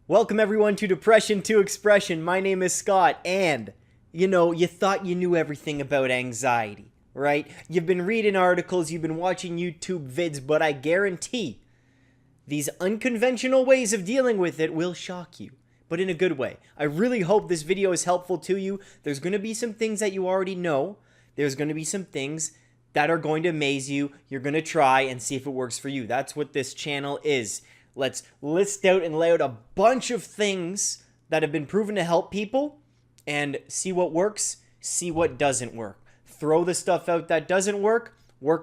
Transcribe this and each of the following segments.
Welcome everyone to Depression to Expression. My name is Scott, and you thought you knew everything about anxiety, right? You've been reading articles, you've been watching YouTube vids, but I guarantee these unconventional ways of dealing with it will shock you, but in a good way. I really hope this video is helpful to you. There's going to be some things that you already know. There's going to be some things that are going to amaze you. You're going to try and see if it works for you. That's what this channel is. Let's list out and lay out a bunch of things that have been proven to help people and see what works, see what doesn't work. Throw the stuff out that doesn't work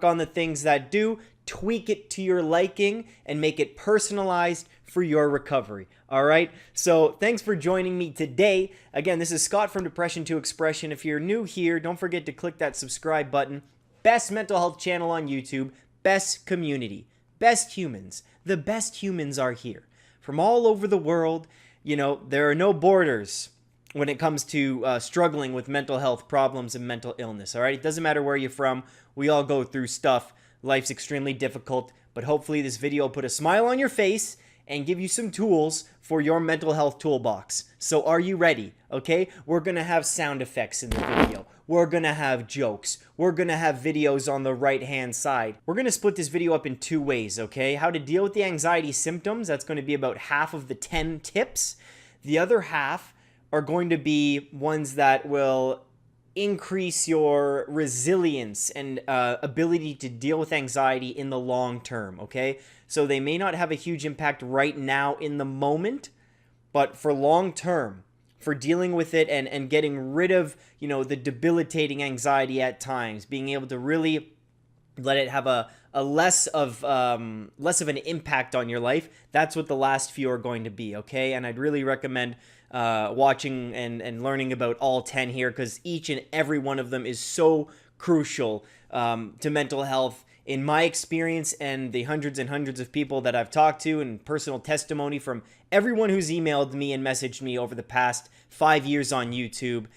on the things that do, tweak it to your liking, and make it personalized for your recovery. All right? So thanks for joining me today. Again, this is Scott from Depression to Expression. If you're new here, don't forget to click that subscribe button. Best mental health channel on YouTube, best community, best humans. The best humans are here from all over the world. There are no borders when it comes to struggling with mental health problems and mental illness. All right. It doesn't matter where you're from. We all go through stuff. Life's extremely difficult, but hopefully this video will put a smile on your face and give you some tools for your mental health toolbox. So are you ready? Okay. We're going to have sound effects in the video. We're going to have jokes. We're going to have videos on the right-hand side. We're going to split this video up in two ways, okay? How to deal with the anxiety symptoms. That's going to be about half of the 10 tips. The other half are going to be ones that will increase your resilience and ability to deal with anxiety in the long term, okay? So they may not have a huge impact right now in the moment, but for long term, for dealing with it and getting rid of, the debilitating anxiety at times, being able to really let it have a less of an impact on your life. That's what the last few are going to be, okay? And I'd really recommend watching and learning about all 10 here, because each and every one of them is so crucial to mental health. In my experience and the hundreds and hundreds of people that I've talked to, and personal testimony from everyone who's emailed me and messaged me over the past 5 years on YouTube,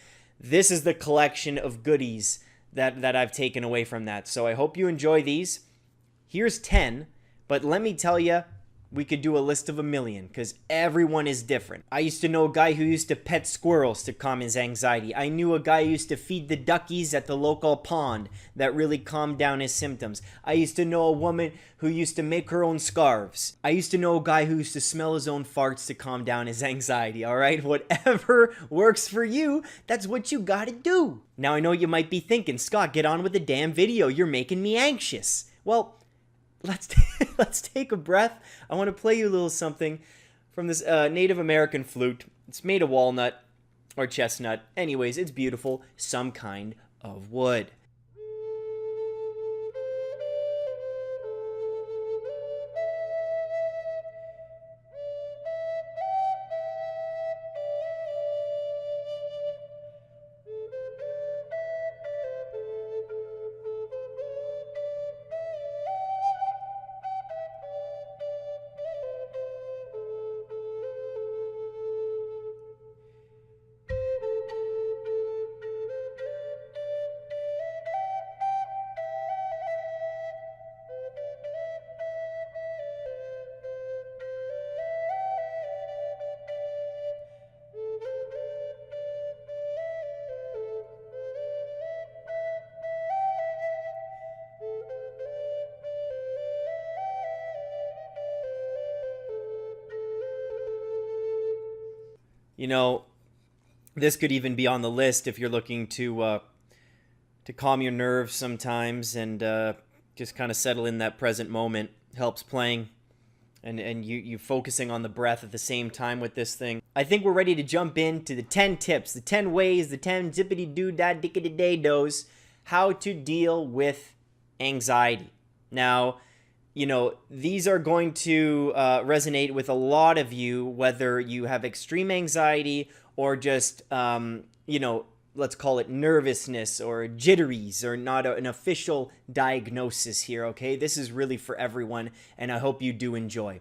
this is the collection of goodies that I've taken away from that. So I hope you enjoy these. Here's 10, but let me tell you, we could do a list of 1,000,000 because everyone is different. I used to know a guy who used to pet squirrels to calm his anxiety. I knew a guy who used to feed the duckies at the local pond that really calmed down his symptoms. I used to know a woman who used to make her own scarves. I used to know a guy who used to smell his own farts to calm down his anxiety, all right? Whatever works for you, that's what you gotta do. Now, I know you might be thinking, Scott, get on with the damn video. You're making me anxious. Well, let's take a breath. I want to play you a little something from this Native American flute. It's made of walnut or chestnut. Anyways, it's beautiful. Some kind of wood. This could even be on the list if you're looking to calm your nerves sometimes and just kind of settle in that present moment. Helps playing and you focusing on the breath at the same time with this thing. I think we're ready to jump into the 10 tips, the 10 ways, the 10 zippity-doo-dah dickity-day-dos, how to deal with anxiety. Now, these are going to resonate with a lot of you, whether you have extreme anxiety or just, let's call it nervousness or jitteries, or not an official diagnosis here, okay? This is really for everyone, and I hope you do enjoy.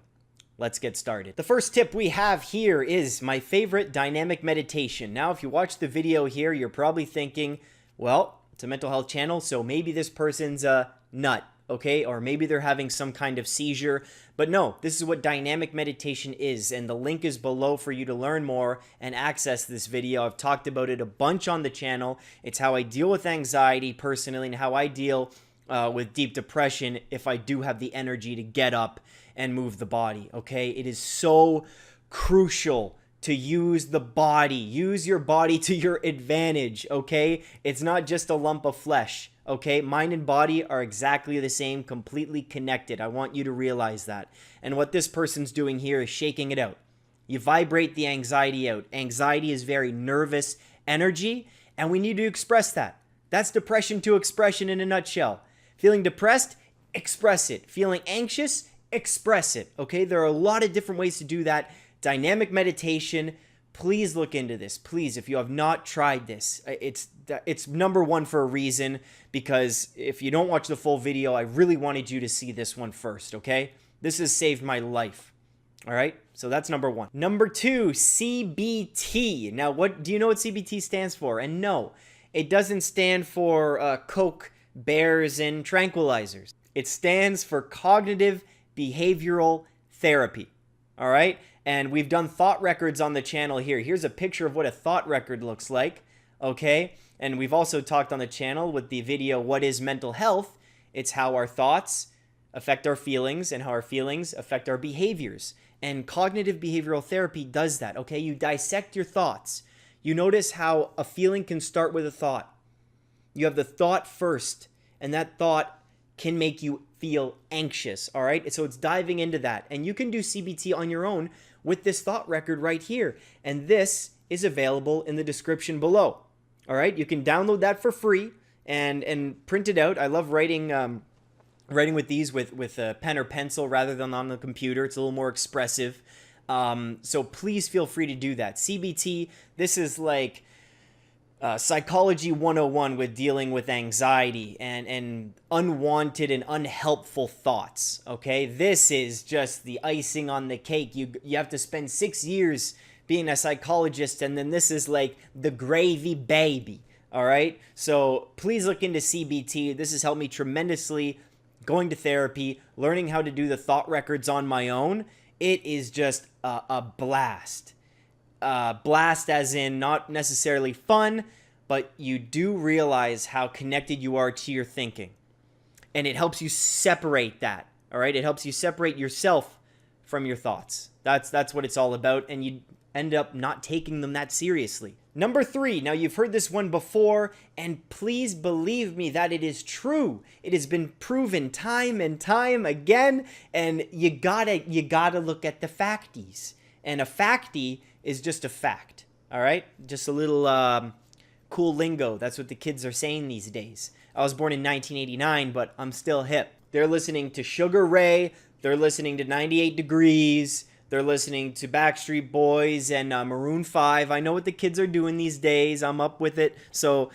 Let's get started. The first tip we have here is my favorite dynamic meditation. Now, if you watch the video here, you're probably thinking, well, it's a mental health channel, so maybe this person's a nut okay? Or maybe they're having some kind of seizure. But no, this is what dynamic meditation is, and the link is below for you to learn more and access this video. I've talked about it a bunch on the channel. It's how I deal with anxiety personally and how I deal with deep depression if I do have the energy to get up and move the body, okay? It is so crucial to use the body. Use your body to your advantage, okay? It's not just a lump of flesh, okay? Mind and body are exactly the same, completely connected. I want you to realize that. And what this person's doing here is shaking it out. You vibrate the anxiety out. Anxiety is very nervous energy, and we need to express that. That's depression to expression in a nutshell. Feeling depressed? Express it. Feeling anxious? Express it, okay? There are a lot of different ways to do that. Dynamic meditation, please look into this. Please, if you have not tried this, it's number one for a reason, because if you don't watch the full video, I really wanted you to see this one first, okay? This has saved my life, all right? So that's number one. Number two, CBT. Now, what do you know what CBT stands for? And no, it doesn't stand for Coke, bears, and tranquilizers. It stands for cognitive behavioral therapy, all right? And we've done thought records on the channel here. Here's a picture of what a thought record looks like, okay? And we've also talked on the channel with the video, What is Mental Health? It's how our thoughts affect our feelings and how our feelings affect our behaviors. And cognitive behavioral therapy does that, okay? You dissect your thoughts. You notice how a feeling can start with a thought. You have the thought first, and that thought can make you feel anxious, all right? So it's diving into that. And you can do CBT on your own with this thought record right here. And this is available in the description below, all right? You can download that for free and print it out. I love writing with these with a pen or pencil rather than on the computer. It's a little more expressive. So please feel free to do that. CBT, this is like Psychology 101 with dealing with anxiety and unwanted and unhelpful thoughts, okay? This is just the icing on the cake. You have to spend 6 years being a psychologist, and then this is like the gravy baby, all right? So please look into CBT. This has helped me tremendously going to therapy, learning how to do the thought records on my own. It is just a blast. Blast as in not necessarily fun, but you do realize how connected you are to your thinking. And it helps you separate that, all right? It helps you separate yourself from your thoughts. That's what it's all about, and you end up not taking them that seriously. Number three, now you've heard this one before, and please believe me that it is true. It has been proven time and time again, and you gotta look at the facties. And a factie is just a fact, all right? Just a little cool lingo. That's what the kids are saying these days. I was born in 1989, but I'm still hip. They're listening to Sugar Ray. They're listening to 98 Degrees. They're listening to Backstreet Boys and Maroon 5. I know what the kids are doing these days. I'm up with it. So,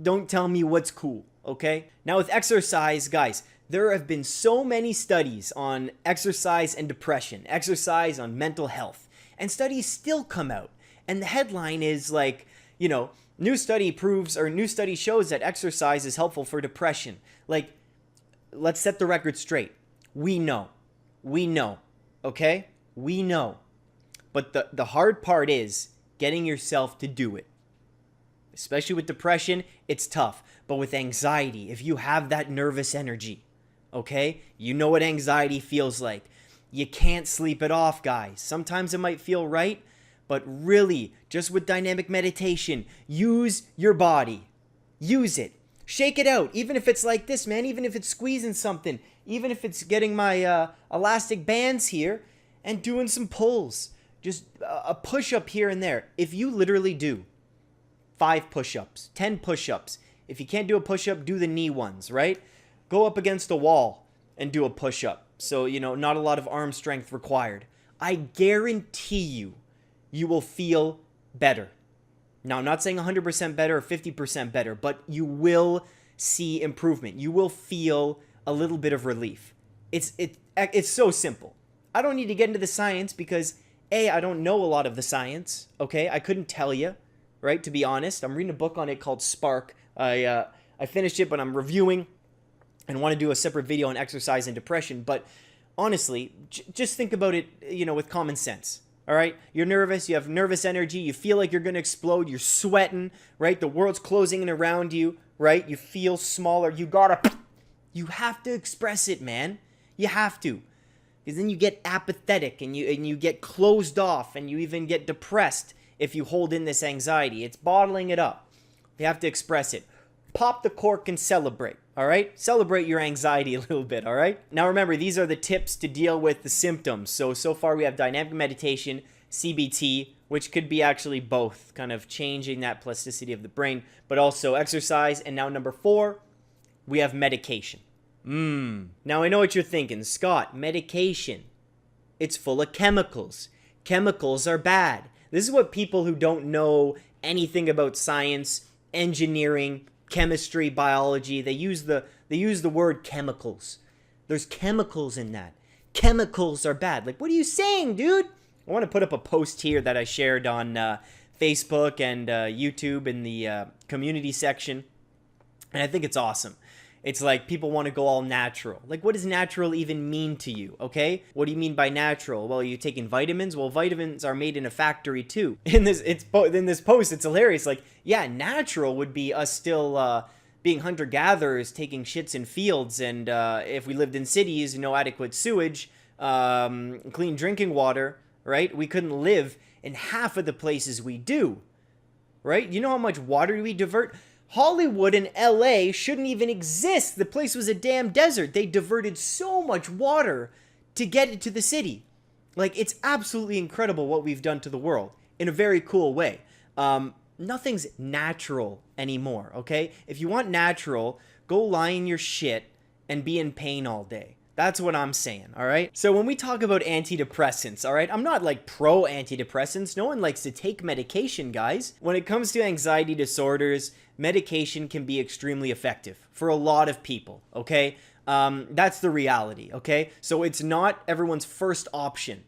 don't tell me what's cool, okay? Now with exercise, guys, there have been so many studies on exercise and depression, exercise on mental health, and studies still come out. And the headline is like, new study shows that exercise is helpful for depression. Like, let's set the record straight. We know, okay? We know. But the hard part is getting yourself to do it. Especially with depression, it's tough. But with anxiety, if you have that nervous energy, okay? You know what anxiety feels like. You can't sleep it off, guys. Sometimes it might feel right, but really, just with dynamic meditation, use your body. Use it. Shake it out. Even if it's like this, man. Even if it's squeezing something. Even if it's getting my elastic bands here and doing some pulls. Just a push-up here and there. If you literally do 5 push-ups, 10 push-ups. If you can't do a push-up, do the knee ones, right? Go up against a wall and do a push-up. So, not a lot of arm strength required. I guarantee you will feel better. Now, I'm not saying 100% better or 50% better, but you will see improvement. You will feel a little bit of relief. It's so simple. I don't need to get into the science because, A, I don't know a lot of the science, okay? I couldn't tell you, right, to be honest. I'm reading a book on it called Spark. I finished it, but I'm reviewing and want to do a separate video on exercise and depression. But honestly, just think about it, with common sense. All right, you're nervous, you have nervous energy, you feel like you're going to explode, you're sweating, right? The world's closing in around you, right? You feel smaller. You have to express it, man. You have to. Because then you get apathetic and you get closed off and you even get depressed if you hold in this anxiety. It's bottling it up. You have to express it. Pop the cork and celebrate, all right? Celebrate your anxiety a little bit, all right? Now remember, these are the tips to deal with the symptoms. So far we have dynamic meditation, CBT, which could be actually both, kind of changing that plasticity of the brain, but also exercise. And now number 4, we have medication. Now I know what you're thinking, Scott, medication. It's full of chemicals. Chemicals are bad. This is what people who don't know anything about science, engineering, chemistry, biology, they use the word chemicals. There's chemicals in that. Chemicals are bad. Like, what are you saying, dude? I want to put up a post here that I shared on Facebook and YouTube in the community section, and I think it's awesome. It's like people want to go all natural. Like, what does natural even mean to you, okay? What do you mean by natural? Well, you're taking vitamins? Well, vitamins are made in a factory too. In this post, it's hilarious. Like, yeah, natural would be us still being hunter-gatherers, taking shits in fields, and if we lived in cities, no adequate sewage, clean drinking water, right? We couldn't live in half of the places we do, right? You know how much water we divert? Hollywood and LA shouldn't even exist. The place was a damn desert. They diverted so much water to get it to the city. Like, it's absolutely incredible what we've done to the world in a very cool way. Nothing's natural anymore, okay? If you want natural, go lie in your shit and be in pain all day. That's what I'm saying, all right? So when we talk about antidepressants, all right, I'm not like pro antidepressants. No one likes to take medication, guys. When it comes to anxiety disorders, medication can be extremely effective for a lot of people, okay? That's the reality, okay? So it's not everyone's first option.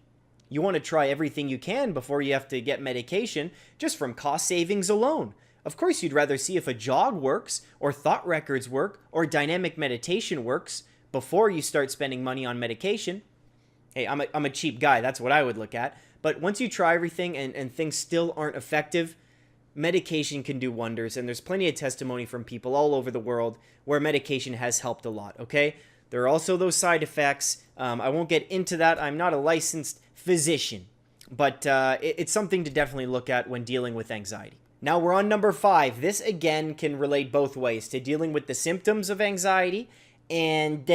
You want to try everything you can before you have to get medication, just from cost savings alone. Of course, you'd rather see if a jog works, or thought records work, or dynamic meditation works, before you start spending money on medication. Hey, I'm a cheap guy. That's what I would look at. But once you try everything and things still aren't effective, medication can do wonders. And there's plenty of testimony from people all over the world where medication has helped a lot, okay? There are also those side effects. I won't get into that. I'm not a licensed physician. But it's something to definitely look at when dealing with anxiety. Now we're on number 5. This, again, can relate both ways to dealing with the symptoms of anxiety and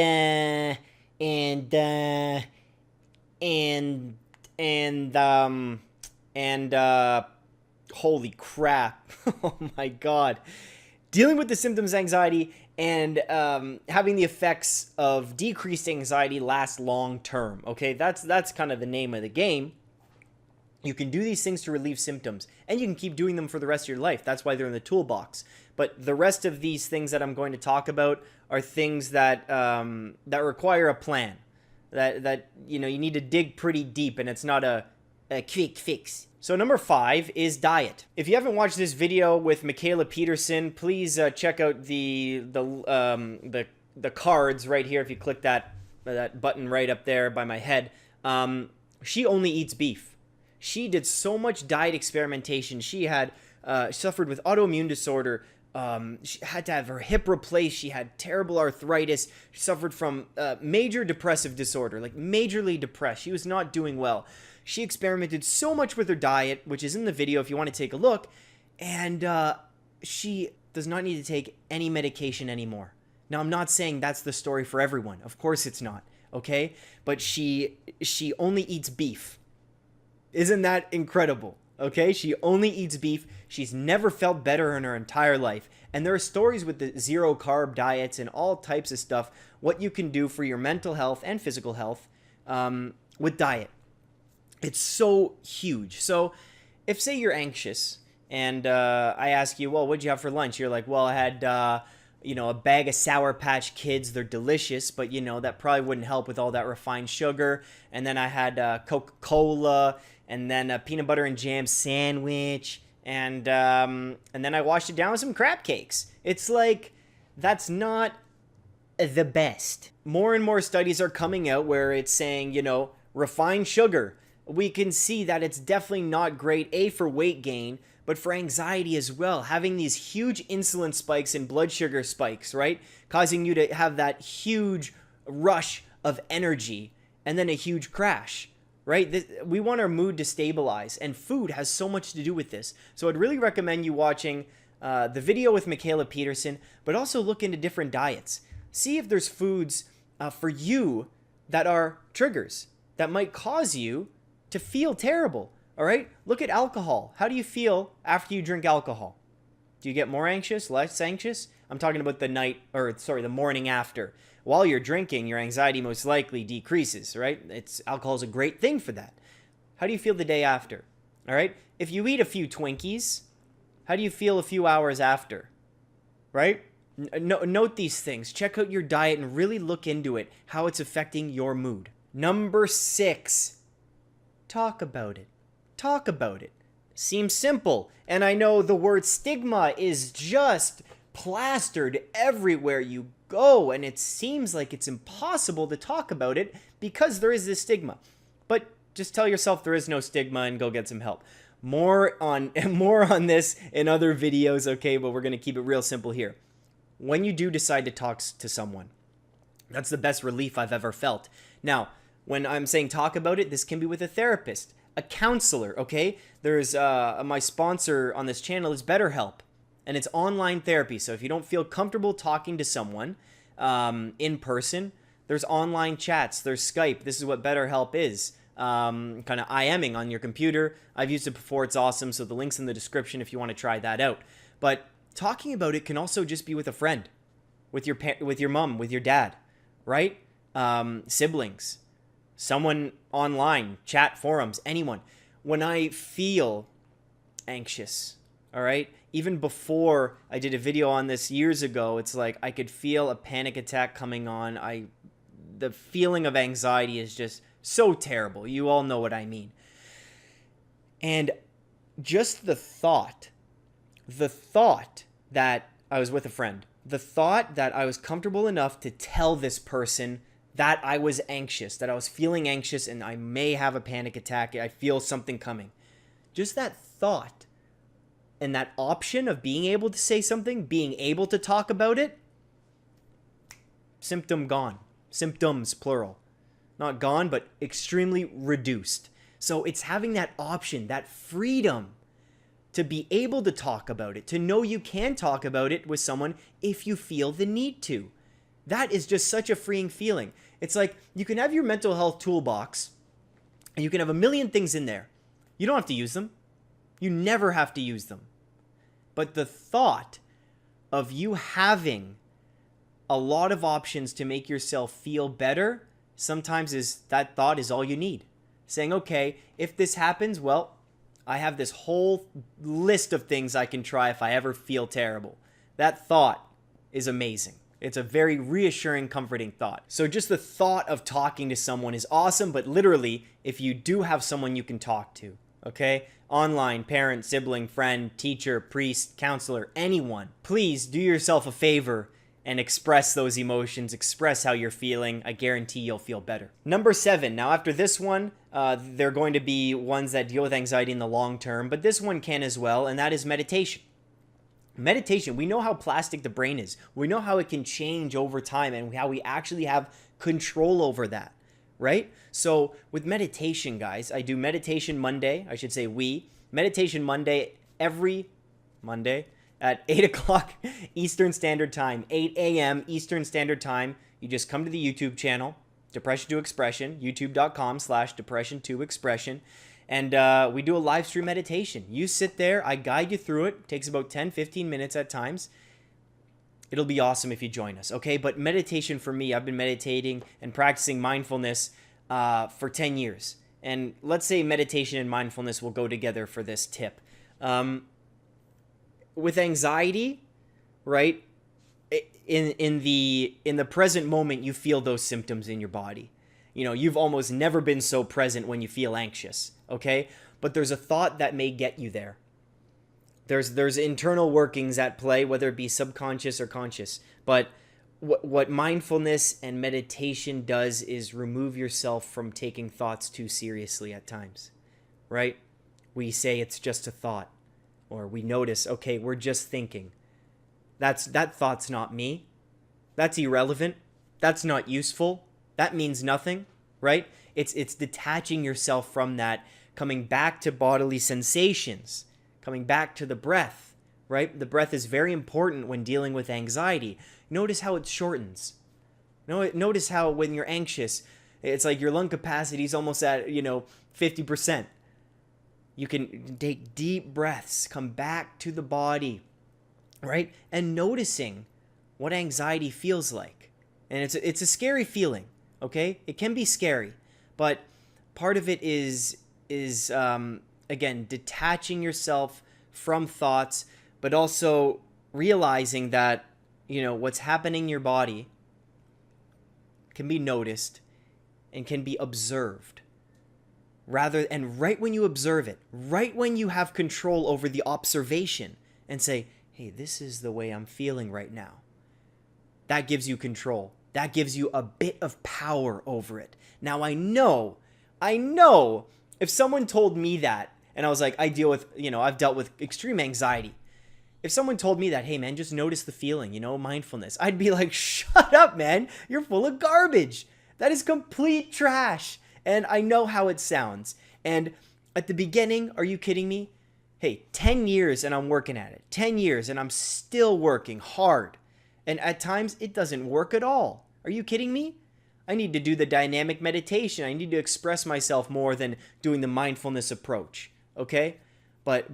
holy crap. Oh my God. Dealing with the symptoms of anxiety and having the effects of decreased anxiety last long term. Okay, that's kind of the name of the game. You can do these things to relieve symptoms, and you can keep doing them for the rest of your life. That's why they're in the toolbox. But the rest of these things that I'm going to talk about are things that that require a plan. That you need to dig pretty deep, and it's not a quick fix. So number 5 is diet. If you haven't watched this video with Michaela Peterson, please check out the cards right here. If you click that button right up there by my head, she only eats beef. She did so much diet experimentation. She had suffered with autoimmune disorder. She had to have her hip replaced. She had terrible arthritis. She suffered from major depressive disorder, like majorly depressed. She was not doing well. She experimented so much with her diet, which is in the video if you want to take a look, and she does not need to take any medication anymore. Now, I'm not saying that's the story for everyone. Of course it's not, okay? But she only eats beef. Isn't that incredible? Okay, she only eats beef. She's never felt better in her entire life. And there are stories with the zero carb diets and all types of stuff, what you can do for your mental health and physical health with diet. It's so huge. So if, say, you're anxious and I ask you, well, what'd you have for lunch? You're like, well, I had, a bag of Sour Patch Kids. They're delicious, but, that probably wouldn't help with all that refined sugar. And then I had Coca-Cola, and then a peanut butter and jam sandwich, and then I washed it down with some crab cakes. It's like, that's not the best. More and more studies are coming out where it's saying, refined sugar. We can see that it's definitely not great, A, for weight gain, but for anxiety as well. Having these huge insulin spikes and blood sugar spikes, right? Causing you to have that huge rush of energy and then a huge crash, right? We want our mood to stabilize, and food has so much to do with this. So I'd really recommend you watching the video with Mikhaila Peterson, but also look into different diets. See if there's foods for you that are triggers that might cause you to feel terrible. All right? Look at alcohol. How do you feel after you drink alcohol? Do you get more anxious, less anxious? I'm talking about the morning after. While you're drinking, your anxiety most likely decreases, right? Alcohol is a great thing for that. How do you feel the day after? All right? If you eat a few Twinkies, how do you feel a few hours after? Right? Note these things. Check out your diet and really look into it, how it's affecting your mood. Number 6, talk about it. Talk about it. Seems simple, and I know the word stigma is just plastered everywhere you go, and it seems like it's impossible to talk about it because there is this stigma. But just tell yourself there is no stigma and go get some help. More on this in other videos, okay, but we're going to keep it real simple here. When you do decide to talk to someone, that's the best relief I've ever felt. Now, when I'm saying talk about it, this can be with a therapist, a counselor, okay? There's my sponsor on this channel is BetterHelp, and it's online therapy. So if you don't feel comfortable talking to someone in person, there's online chats, there's Skype. This is what BetterHelp is. Kind of IMing on your computer. I've used it before. It's awesome. So the link's in the description if you want to try that out. But talking about it can also just be with a friend, with your mom, with your dad, right? Siblings, someone online, chat forums, anyone. When I feel anxious, all right, even before I did a video on this years ago, it's like I could feel a panic attack coming on. The feeling of anxiety is just so terrible. You all know what I mean. And just the thought that I was with a friend, the thought that I was comfortable enough to tell this person that I was anxious, that I was feeling anxious and I may have a panic attack, I feel something coming. Just that thought and that option of being able to say something, being able to talk about it, symptom gone. Symptoms, plural. Not gone, but extremely reduced. So it's having that option, that freedom to be able to talk about it, to know you can talk about it with someone if you feel the need to. That is just such a freeing feeling. It's like you can have your mental health toolbox and you can have a million things in there. You don't have to use them. You never have to use them. But the thought of you having a lot of options to make yourself feel better, sometimes that thought is all you need. Saying, okay, if this happens, well, I have this whole list of things I can try if I ever feel terrible. That thought is amazing. It's a very reassuring, comforting thought. So just the thought of talking to someone is awesome, but literally, if you do have someone you can talk to, okay? Online, parent, sibling, friend, teacher, priest, counselor, anyone, please do yourself a favor and express those emotions, express how you're feeling. I guarantee you'll feel better. Number 7. Now, after this one, they're going to be ones that deal with anxiety in the long term, but this one can as well, and that is meditation. Meditation, we know how plastic the brain is. We know how it can change over time and how we actually have control over that, right? So with meditation, guys, I do Meditation Monday. I should say Meditation Monday every Monday at 8 o'clock Eastern Standard Time, 8 a.m. Eastern Standard Time. You just come to the YouTube channel, Depression to Expression, youtube.com/Depression2Expression. And we do a live stream meditation. You sit there, I guide you through it. It takes about 10-15 minutes at times. It'll be awesome if you join us, okay? But meditation for me, I've been meditating and practicing mindfulness for 10 years. And let's say meditation and mindfulness will go together for this tip. With anxiety, right? In the present moment, you feel those symptoms in your body. You know, you've almost never been so present when you feel anxious, okay? But there's a thought that may get you there. There's internal workings at play, whether it be subconscious or conscious. But what mindfulness and meditation does is remove yourself from taking thoughts too seriously at times, right? We say it's just a thought, or we notice, okay, we're just thinking. That thought's not me. That's irrelevant. That's not useful. That means nothing, right? It's detaching yourself from that, coming back to bodily sensations, coming back to the breath, right? The breath is very important when dealing with anxiety. Notice how it shortens. Notice how when you're anxious, it's like your lung capacity is almost at, 50%. You can take deep breaths, come back to the body, right? And noticing what anxiety feels like. And it's a scary feeling, okay? It can be scary, but part of it is again, detaching yourself from thoughts, but also realizing that, what's happening in your body can be noticed and can be observed. And right when you observe it, right when you have control over the observation and say, hey, this is the way I'm feeling right now, that gives you control. That gives you a bit of power over it. Now, I know, if someone told me that, and I was like, I've dealt with extreme anxiety. If someone told me that, hey, man, just notice the feeling, mindfulness, I'd be like, shut up, man. You're full of garbage. That is complete trash. And I know how it sounds. And at the beginning, are you kidding me? Hey, 10 years and I'm working at it. 10 years and I'm still working hard. And at times, it doesn't work at all. Are you kidding me? I need to do the dynamic meditation. I need to express myself more than doing the mindfulness approach. Okay? But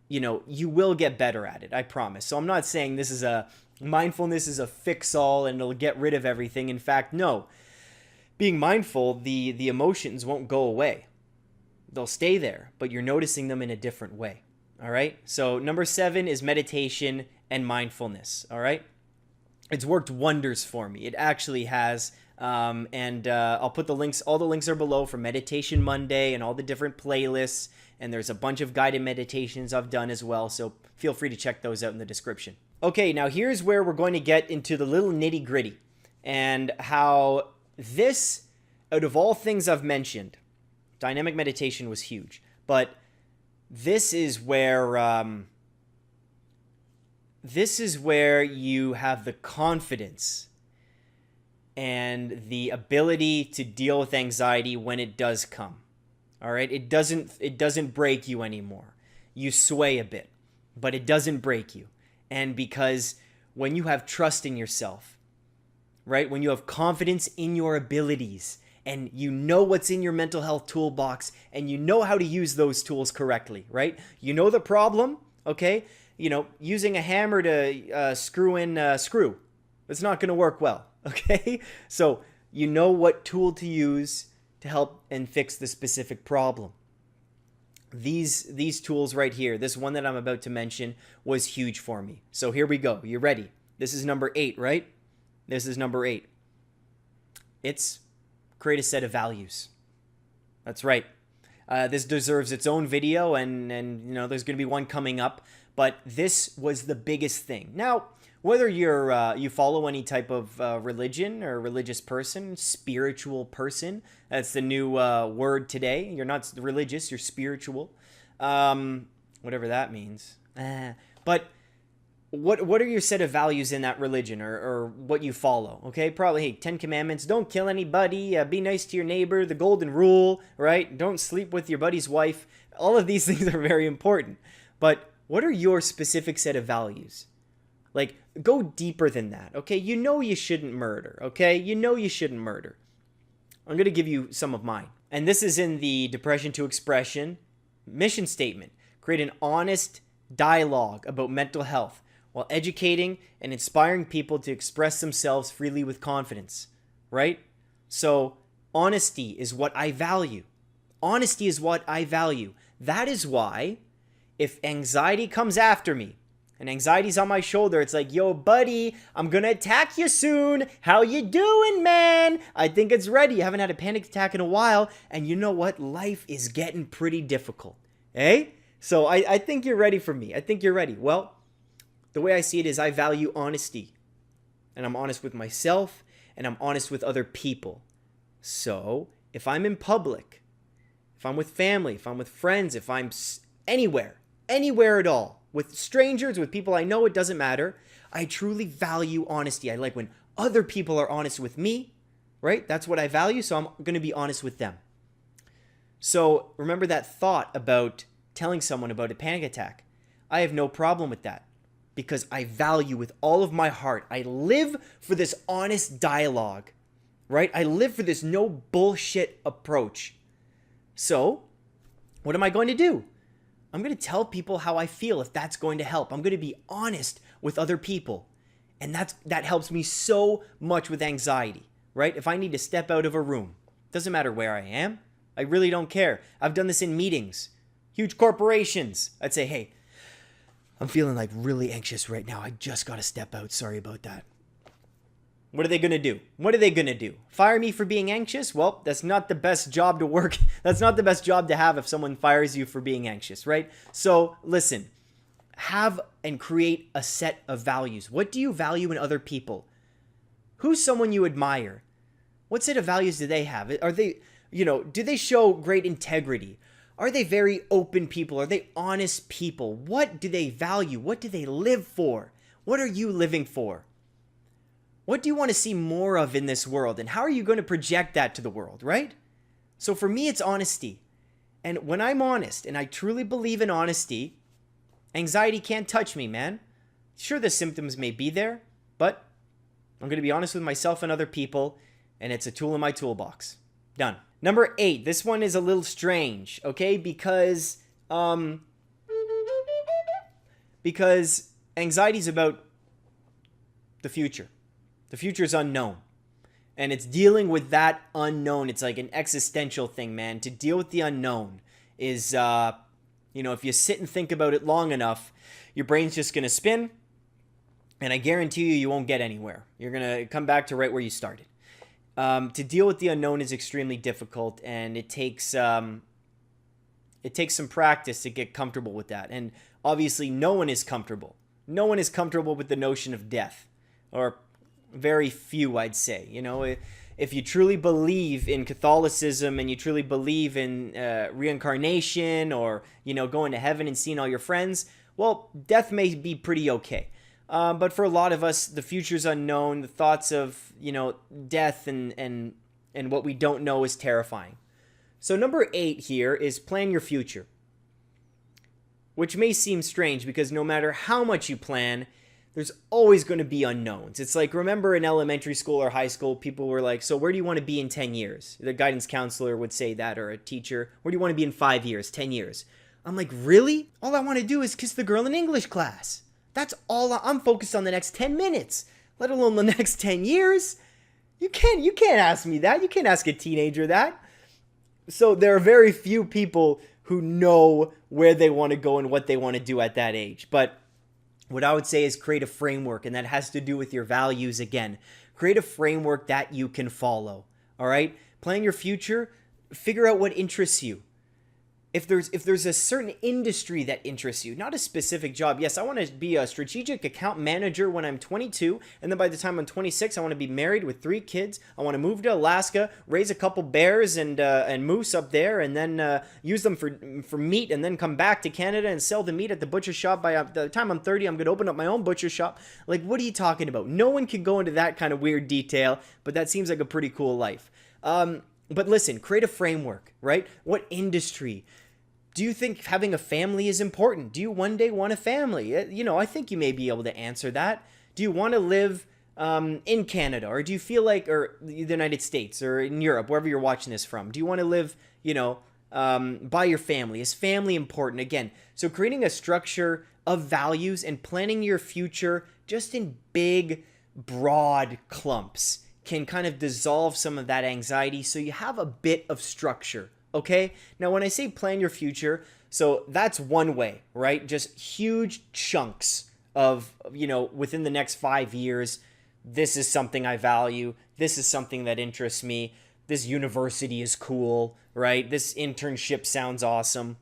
you will get better at it. I promise. So I'm not saying mindfulness is a fix-all and it'll get rid of everything. In fact, no. Being mindful, the emotions won't go away. They'll stay there, but you're noticing them in a different way. All right? So number 7 is meditation and mindfulness. All right? It's worked wonders for me. It actually has. And I'll put the links. All the links are below for Meditation Monday and all the different playlists. And there's a bunch of guided meditations I've done as well. So feel free to check those out in the description. Okay, now here's where we're going to get into the little nitty gritty and how this, out of all things I've mentioned, dynamic meditation was huge. But this is where you have the confidence and the ability to deal with anxiety when it does come. All right? It doesn't break you anymore. You sway a bit, but it doesn't break you. And because when you have trust in yourself, right? When you have confidence in your abilities and you know what's in your mental health toolbox and you know how to use those tools correctly, right? You know the problem, okay? Using a hammer to screw in a screw, it's not going to work well, okay? So you know what tool to use to help and fix the specific problem. These tools right here, this one that I'm about to mention was huge for me. So here we go. You ready? This is number 8, right? This is number 8. It's create a set of values. That's right. This deserves its own video, and there's going to be one coming up. But this was the biggest thing. Now, whether you follow any type of religion or religious person, spiritual person, that's the new word today. You're not religious, you're spiritual, whatever that means. But what are your set of values in that religion or what you follow? Okay, probably, hey, 10 Commandments, don't kill anybody, be nice to your neighbor, the golden rule, right? Don't sleep with your buddy's wife. All of these things are very important. But what are your specific set of values? Like, go deeper than that, okay? You shouldn't murder, okay? You shouldn't murder. I'm going to give you some of mine. And this is in the Depression to Expression mission statement. Create an honest dialogue about mental health while educating and inspiring people to express themselves freely with confidence, right? So, honesty is what I value. Honesty is what I value. That is why if anxiety comes after me, and anxiety's on my shoulder, it's like, yo, buddy, I'm gonna attack you soon. How you doing, man? I think it's ready. You haven't had a panic attack in a while, and you know what? Life is getting pretty difficult, eh? So I think you're ready for me. I think you're ready. Well, the way I see it is I value honesty. and I'm honest with myself, and I'm honest with other people. So if I'm in public, if I'm with family, if I'm with friends, if I'm anywhere at all, with strangers, with people I know, it doesn't matter. I truly value honesty. I like when other people are honest with me, right? That's what I value, so I'm going to be honest with them. So remember that thought about telling someone about a panic attack. I have no problem with that because I value with all of my heart. I live for this honest dialogue, right? I live for this no bullshit approach. So what am I going to do? I'm going to tell people how I feel if that's going to help. I'm going to be honest with other people. And that helps me so much with anxiety, right? If I need to step out of a room, doesn't matter where I am. I really don't care. I've done this in meetings, huge corporations. I'd say, hey, I'm feeling like really anxious right now. I just got to step out. Sorry about that. What are they going to do? What are they going to do? Fire me for being anxious? Well, that's not the best job to work. That's not the best job to have if someone fires you for being anxious, right? So listen, have and create a set of values. What do you value in other people? Who's someone you admire? What set of values do they have? Are they, do they show great integrity? Are they very open people? Are they honest people? What do they value? What do they live for? What are you living for? What do you want to see more of in this world? And how are you going to project that to the world, right? So for me, it's honesty. And when I'm honest, and I truly believe in honesty, anxiety can't touch me, man. Sure, the symptoms may be there, but I'm going to be honest with myself and other people, and it's a tool in my toolbox. Done. Number 8. This one is a little strange, okay? Because anxiety is about the future. The future is unknown. And it's dealing with that unknown. It's like an existential thing, man. To deal with the unknown is, if you sit and think about it long enough, your brain's just going to spin. And I guarantee you won't get anywhere. You're going to come back to right where you started. To deal with the unknown is extremely difficult. And it takes some practice to get comfortable with that. And obviously, no one is comfortable. No one is comfortable with the notion of death. Or very few, I'd say. If you truly believe in Catholicism and you truly believe in reincarnation or, going to heaven and seeing all your friends, well, death may be pretty okay. But for a lot of us, the future's unknown. The thoughts of, death and what we don't know is terrifying. So number 8 here is plan your future, which may seem strange because no matter how much you plan, there's always going to be unknowns. It's like, remember in elementary school or high school, people were like, so where do you want to be in 10 years? The guidance counselor would say that, or a teacher. Where do you want to be in 5 years, 10 years? I'm like, really? All I want to do is kiss the girl in English class. That's all I'm focused on the next 10 minutes, let alone the next 10 years. You can't ask me that. You can't ask a teenager that. So there are very few people who know where they want to go and what they want to do at that age. But what I would say is create a framework, and that has to do with your values again. Create a framework that you can follow, all right? Plan your future. Figure out what interests you. If there's a certain industry that interests you, not a specific job. Yes, I want to be a strategic account manager when I'm 22, and then by the time I'm 26, I want to be married with 3 kids. I want to move to Alaska, raise a couple bears and moose up there, and then use them for meat, and then come back to Canada and sell the meat at the butcher shop. By the time I'm 30, I'm going to open up my own butcher shop. Like, what are you talking about? No one can go into that kind of weird detail, but that seems like a pretty cool life. But listen, create a framework, right? What industry? Do you think having a family is important? Do you one day want a family? I think you may be able to answer that. Do you want to live in Canada? Or do you feel like, or the United States or in Europe, wherever you're watching this from? Do you want to live, by your family? Is family important? Again, so creating a structure of values and planning your future just in big, broad clumps can kind of dissolve some of that anxiety so you have a bit of structure. Okay? Now, when I say plan your future, so that's one way, right? Just huge chunks of, within the next 5 years, this is something I value. This is something that interests me. This university is cool, right? This internship sounds awesome.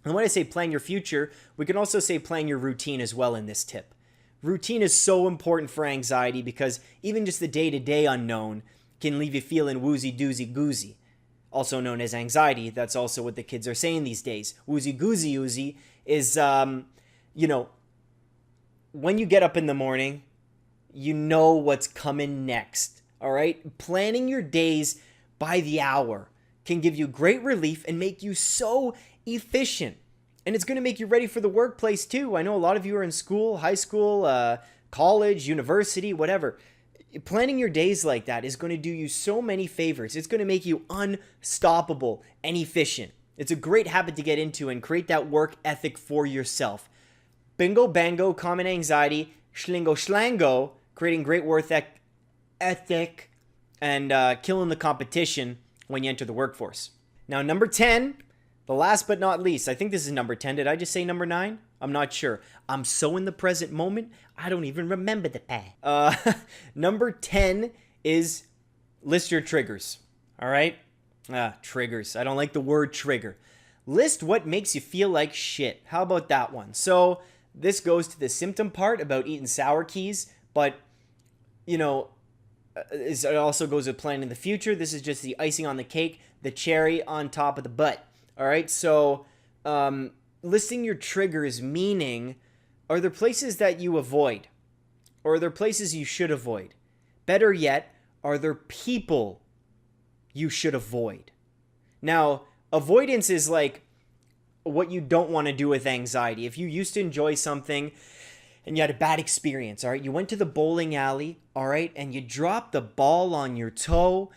And when I say plan your future, we can also say plan your routine as well in this tip, Routine is so important for anxiety because even just the day-to-day unknown can leave you feeling woozy doozy goozy, also known as anxiety. That's also what the kids are saying these days. Woozy goozy oozy is, when you get up in the morning, you know what's coming next. All right? Planning your days by the hour can give you great relief and make you so efficient. And it's going to make you ready for the workplace too. I know a lot of you are in school, high school, college, university, whatever. Planning your days like that is going to do you so many favors. It's going to make you unstoppable and efficient. It's a great habit to get into and create that work ethic for yourself. Bingo, bango, common anxiety, schlingo, schlango, creating great work ethic, and killing the competition when you enter the workforce. Now, number 10, the last but not least. I think this is number 10. Did I just say number 9? I'm not sure. I'm so in the present moment, I don't even remember the past. Number 10 is list your triggers. All right? Triggers. I don't like the word trigger. List what makes you feel like shit. How about that one? So this goes to the symptom part about eating sour keys, but, it also goes with planning the future. This is just the icing on the cake, the cherry on top of the butt. All right, so listing your triggers, meaning, are there places that you avoid? Or are there places you should avoid? Better yet, are there people you should avoid? Now, avoidance is like what you don't want to do with anxiety. If you used to enjoy something and you had a bad experience, all right, you went to the bowling alley, all right, and you dropped the ball on your toe.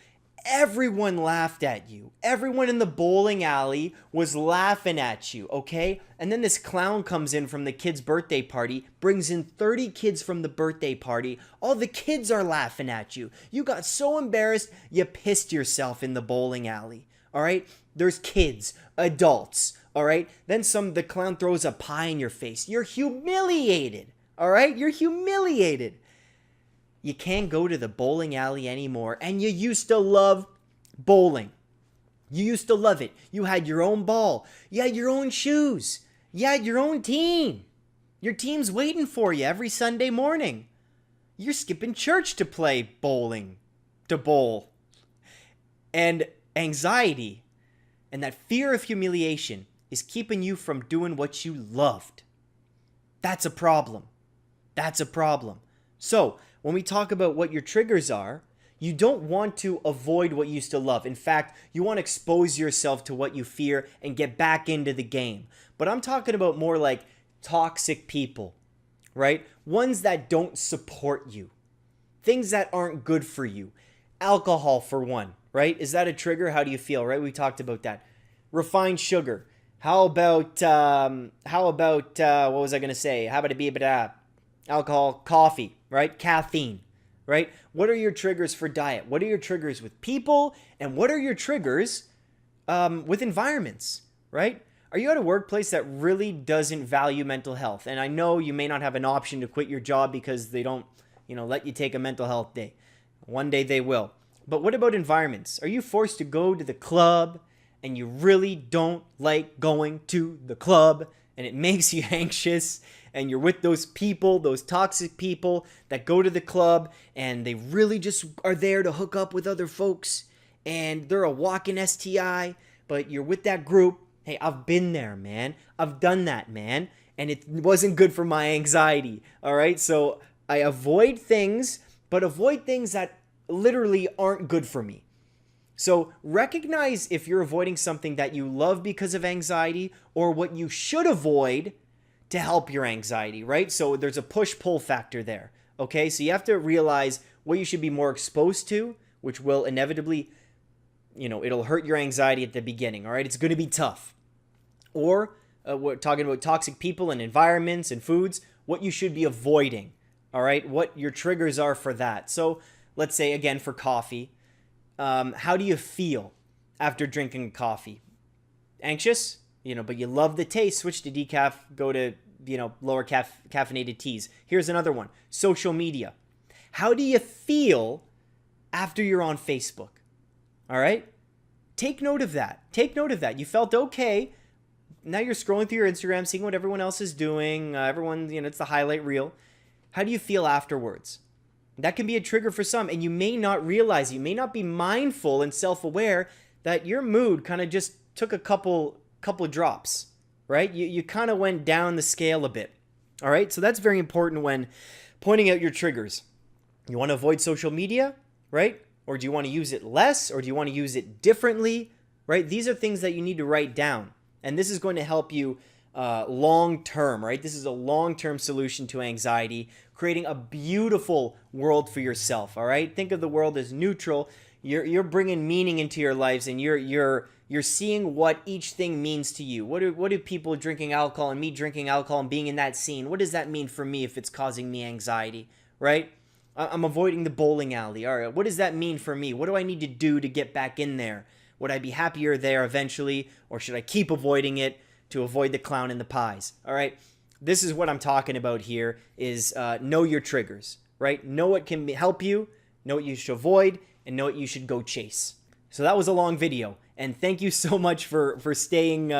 Everyone laughed at you. Everyone in the bowling alley was laughing at you, okay? And then this clown comes in from the kid's birthday party, brings in 30 kids from the birthday party. All the kids are laughing at you. You got so embarrassed, you pissed yourself in the bowling alley, all right? There's kids, adults, all right? Then the clown throws a pie in your face. You're humiliated, all right? You're humiliated. You can't go to the bowling alley anymore. And you used to love bowling. You used to love it. You had your own ball. You had your own shoes. You had your own team. Your team's waiting for you every Sunday morning. You're skipping church to play bowling, to bowl. And anxiety and that fear of humiliation is keeping you from doing what you loved. That's a problem. That's a problem. So, when we talk about what your triggers are, you don't want to avoid what you used to love. In fact, you want to expose yourself to what you fear and get back into the game. But I'm talking about more like toxic people, right? Ones that don't support you. Things that aren't good for you. Alcohol, for one, right? Is that a trigger? How do you feel, right? We talked about that. Refined sugar. How about what was I going to say? How about a bit alcohol, coffee, right? Caffeine, right? What are your triggers for diet? What are your triggers with people? And what are your triggers with environments, right? Are you at a workplace that really doesn't value mental health? And I know you may not have an option to quit your job because they don't, let you take a mental health day. One day they will. But what about environments? Are you forced to go to the club and you really don't like going to the club and it makes you anxious? And you're with those people, those toxic people that go to the club and they really just are there to hook up with other folks and they're a walking STI, but you're with that group. Hey, I've been there, man. I've done that, man. And it wasn't good for my anxiety, all right? So I avoid things, but avoid things that literally aren't good for me. So recognize if you're avoiding something that you love because of anxiety or what you should avoid to help your anxiety, right? So there's a push-pull factor there, okay? So you have to realize what you should be more exposed to, which will inevitably, it'll hurt your anxiety at the beginning, all right? It's going to be tough. Or we're talking about toxic people and environments and foods, what you should be avoiding, all right? What your triggers are for that. So let's say, again, for coffee, how do you feel after drinking coffee? Anxious? But you love the taste, switch to decaf, go to, lower caffeinated teas. Here's another one. Social media. How do you feel after you're on Facebook? All right? Take note of that. Take note of that. You felt okay. Now you're scrolling through your Instagram, seeing what everyone else is doing. Everyone, it's the highlight reel. How do you feel afterwards? That can be a trigger for some, and you may not realize, you may not be mindful and self-aware that your mood kind of just took a couple drops, right? You kind of went down the scale a bit. All right? So that's very important when pointing out your triggers. You want to avoid social media, right? Or do you want to use it less, or do you want to use it differently, right? These are things that you need to write down. And this is going to help you long term, right? This is a long-term solution to anxiety, creating a beautiful world for yourself, all right? Think of the world as neutral. You're bringing meaning into your lives, and you're seeing what each thing means to you. What do people drinking alcohol and me drinking alcohol and being in that scene, what does that mean for me if it's causing me anxiety, right? I'm avoiding the bowling alley. All right, what does that mean for me? What do I need to do to get back in there? Would I be happier there eventually, or should I keep avoiding it to avoid the clown in the pies? All right, this is what I'm talking about here is know your triggers, right? Know what can help you, know what you should avoid, and know what you should go chase. So that was a long video, and thank you so much for staying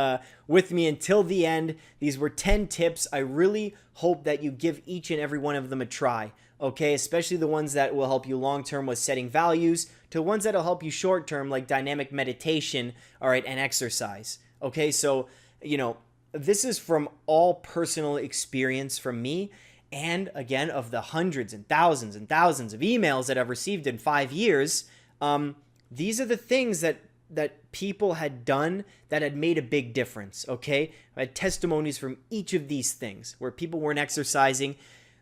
with me until the end. These were 10 tips. I really hope that you give each and every one of them a try, okay? Especially the ones that will help you long-term with setting values, to ones that will help you short-term like dynamic meditation, all right, and exercise, okay? So, you know, this is from all personal experience from me, and again, of the hundreds and thousands of emails that I've received in 5 years, these are the things that people had done that had made a big difference, okay? I had testimonies from each of these things where people weren't exercising,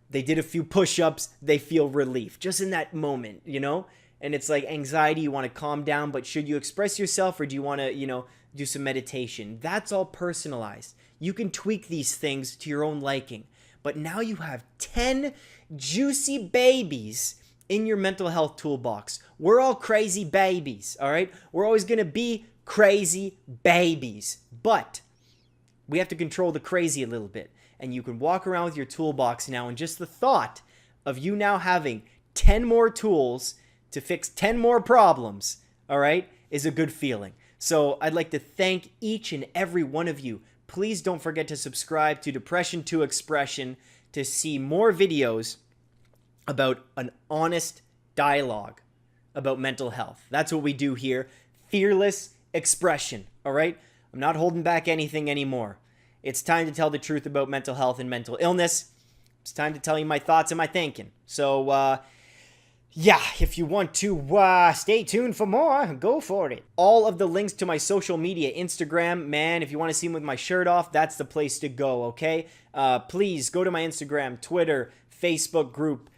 they did a few push-ups, they feel relief just in that moment, you know? And it's like anxiety, you want to calm down, but should you express yourself, or do you want to, you know, do some meditation? That's all personalized. You can tweak these things to your own liking. But now you have 10 juicy babies in your mental health toolbox. We're all crazy babies, all right? We're always going to be crazy babies. But we have to control the crazy a little bit. And you can walk around with your toolbox now, and just the thought of you now having 10 more tools to fix 10 more problems, all right, is a good feeling. So I'd like to thank each and every one of you. Please don't forget to subscribe to Depression to Expression to see more videos about an honest dialogue about mental health. That's what we do here. Fearless expression, all right? I'm not holding back anything anymore. It's time to tell the truth about mental health and mental illness. It's time to tell you my thoughts and my thinking. So, yeah, if you want to stay tuned for more, go for it. All of the links to my social media, Instagram, man, if you want to see me with my shirt off, that's the place to go, okay? Please go to my Instagram, Twitter, Facebook group,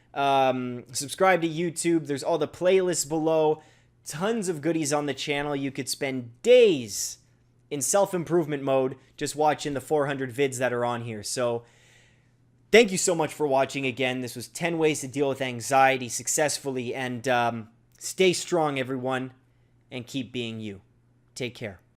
subscribe to YouTube. There's all the playlists below. Tons of goodies on the channel. You could spend days in self-improvement mode just watching the 400 vids that are on here. So thank you so much for watching again. This was 10 ways to deal with anxiety successfully. And stay strong, everyone, and keep being you. Take care.